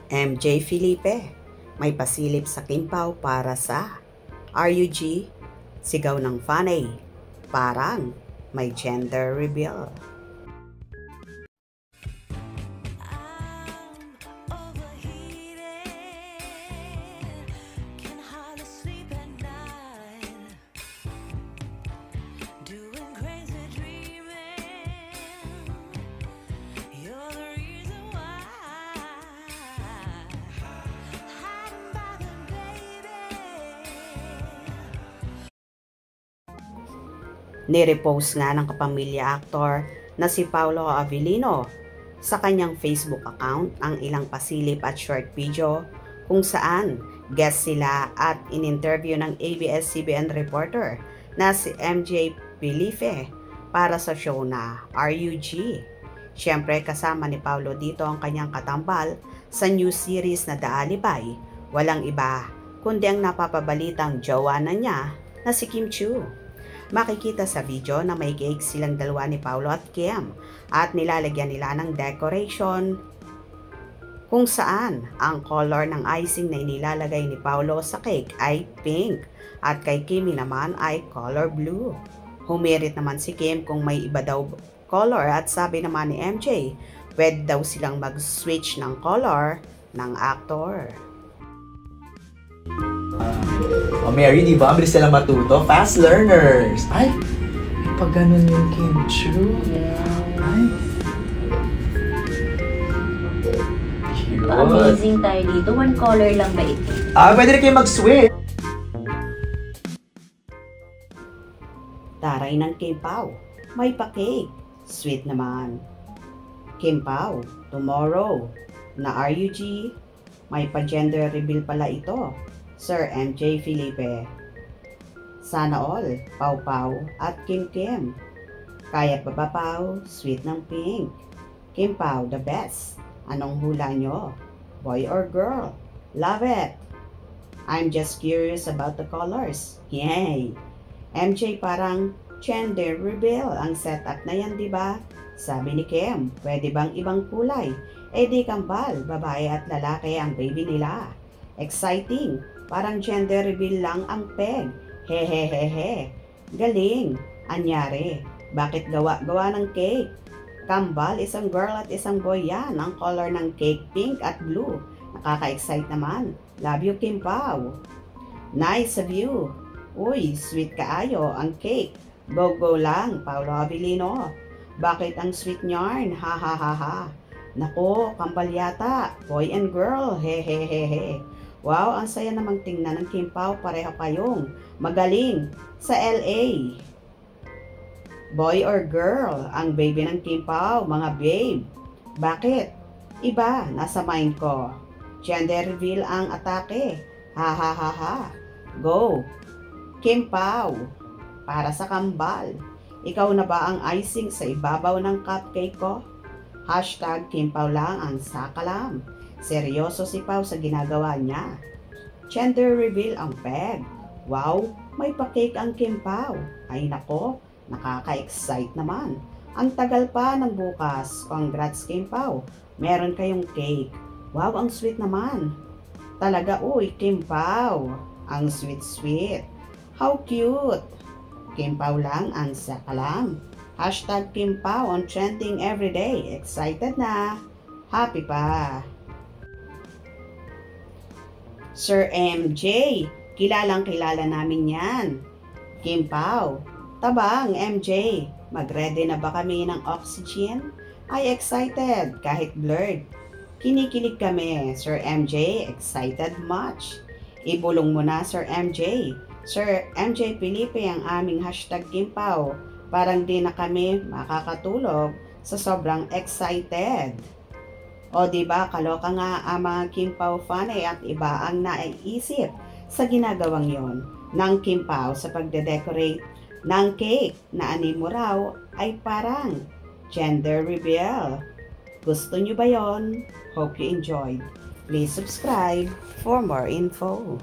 MJ Felipe, may pasilip sa Kimpaw para sa RUG, sigaw ng fanay, parang may gender reveal. Nirepost nga ng kapamilya actor na si Paolo Avellino sa kanyang Facebook account ang ilang pasilip at short video kung saan guest sila at in-interview ng ABS-CBN reporter na si MJ Felipe para sa show na RUG. Siyempre kasama ni Paolo dito ang kanyang katambal sa new series na The Alibay, walang iba kundi ang napapabalitang jowa na niya na si Kim Chiu. Makikita sa video na may cake silang dalawa ni Paolo at Kim at nilalagyan nila ng decoration kung saan ang color ng icing na inilalagay ni Paolo sa cake ay pink at kay Kimi naman ay color blue. Humirit naman si Kim kung may iba daw color at sabi naman ni MJ, pwede daw silang mag-switch ng color ng actor. Mary, di ba? Bilis silang matuto. Fast learners. Ay, pag ganun yung Kim Chiu. Yeah. Ay. Cute. Amazing tayo dito. One color lang ba ito? Pwede rin kayo mag-switch. Taray ng Kimpaw, may pa-cake. Sweet naman. Kimpaw, tomorrow, na RUG, may pa-gender reveal pala ito. Sir MJ Felipe. Sana all, Pau Pau at Kim Kim. Kaya pa ba Pau? Sweet ng pink. Kim Pau, the best. Anong hula nyo? Boy or girl? Love it. I'm just curious about the colors. Yay! MJ parang gender reveal ang setup na yan, di ba? Sabi ni Kim, pwede bang ibang kulay? Eh di kambal, babae at lalaki ang baby nila. Exciting! Parang gender reveal lang ang peg. Hehehehe. Galing. Anyari. Bakit gawa ng cake? Kambal, isang girl at isang boy yan. Ang color ng cake, pink at blue. Nakaka-excite naman. Love you, Kim Pao. Nice of you. Uy, sweet kaayo ang cake. Go lang, Paolo Avellino. Bakit ang sweet yarn? Ha ha ha ha. Nako, kambal yata. Boy and girl. Hehehehe. Wow, ang saya namang tingnan ng Kim Pao, pareho kayong magaling sa LA. Boy or girl, ang baby ng Kim Pao, mga babe. Bakit? Iba, nasa mind ko. Gender reveal ang atake. Ha ha ha ha. Go. Kim Pao, para sa kambal. Ikaw na ba ang icing sa ibabaw ng cupcake ko? Hashtag Kim Pao lang ang sakalam. Seryoso si Pao sa ginagawa niya. Gender reveal ang peg. Wow, may pa-cake ang Kim Pao. Ay nako, nakaka-excite naman. Ang tagal pa ng bukas. Congrats Kim Pao. Meron kayong cake. Wow, ang sweet naman. Talaga uy, Kim Pao. Ang sweet. How cute. Kim Pao lang ang sakalam. Hashtag Kim Pao on trending everyday. Excited na. Happy pa. Sir MJ, kilalang-kilala namin yan. Kim Pao, tabang MJ, mag-ready na ba kami ng oxygen? Ay excited, kahit blurred. Kinikilig kami, Sir MJ, excited much. Ibulong mo na, Sir MJ. Sir MJ Felipe ang aming hashtag Kim Pao. Parang di na kami makakatulog sa sobrang excited. O diba, kaloka nga ang mga Kim Pao fanay at iba ang naiisip sa ginagawang yon ng Kim Pao sa pagde-decorate ng cake na animo raw ay parang gender reveal. Gusto nyo ba yon? Hope you enjoyed. Please subscribe for more info.